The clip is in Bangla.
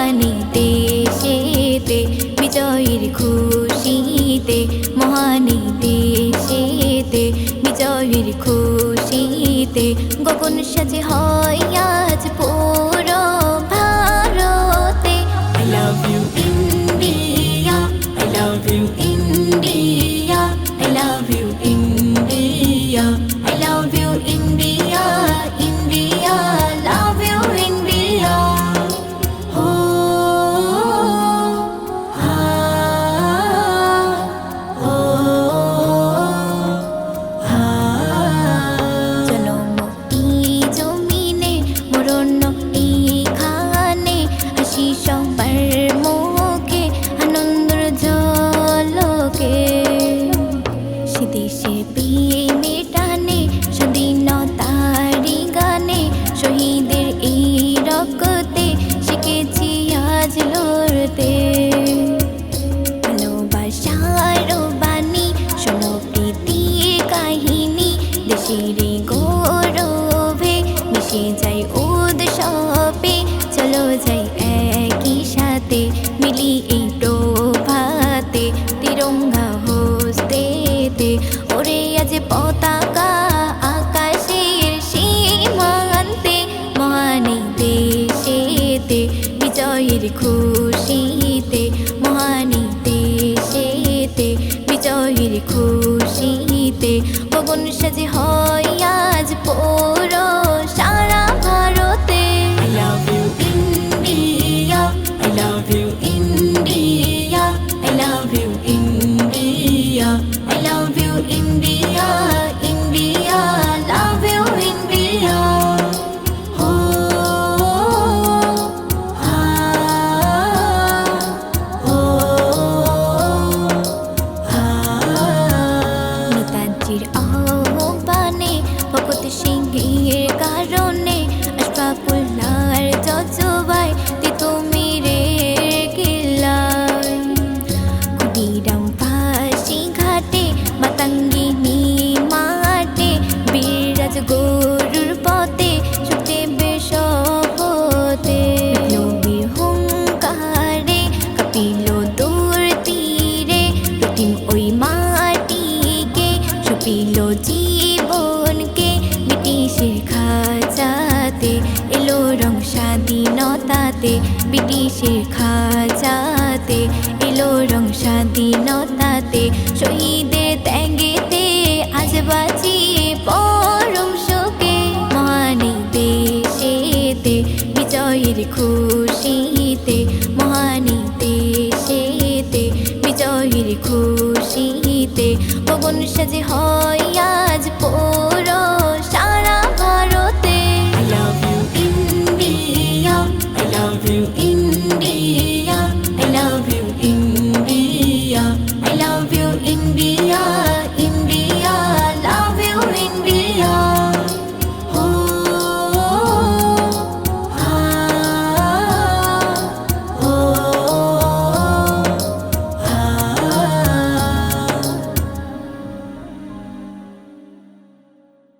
মহানী দেশেতে বিজয়ের খুশিতে মহানী দেশেতে বিজয়ের খুশিতে গগন সাজে হয় আজ পুরো ভারতে। I love you India, I love you India, I love you India, I love you India, India, love you India. জনম এই জমিনে মরণ এইখানে হাসি সবার মুখে আনন্দর ঝলকে সে দেশে প্রেমে টানে স্বাধীনতারি গানে শহীদের এই রক্তে শিখেছি আজ লড়তে। ভালোবাসার বাণী শোনো প্রীতির কাহিনী দেশের গৌরবে মিশে যায় উৎসবে চলো যাই একই সাথে মিলি এই প্রভাতে তিরঙ্গা হস্তেতে ওরে আজ পতাকা আকাশের সীমান্তে মহানী দেশেতে বিজয়ের খুশিতে মহানী দেশেতে বিজয়ের খুশিতে গগন সাজে হয় আজ পুরো সারা ভারতে। I love you India, I love you India, I love you India, I love you India, India, love you India. নেতাজির আহ্বানে ভগৎ সিংহের কারণে আশফাকুল্লাহর জজবায় তিতুমিরের কিল্লায় ক্ষুদিরাম ফাঁসি ঘাটে মাতঙ্গিনী মাঠে বীররাজ গরুর পথে সুখদেবের শপথে বিপ্লবীর হুঙ্কারে কাঁপিল দূর তীরে রক্তিম ওই মাটিকে সঁপিল জীবনকে ব্রিটিশের খাঁচাতে এলো রং স্বাধীনতাতে ব্রিটিশের খাঁচাতে এলো রং স্বাধীনতাতে শহীদের ত্যাগেতে আজ বাঁচি পরম শোকে মহানী দেশেতে বিজয়ের খুশিতে মহানী দেশেতে বিজয়ের খুশিতে গগন সাজে হয়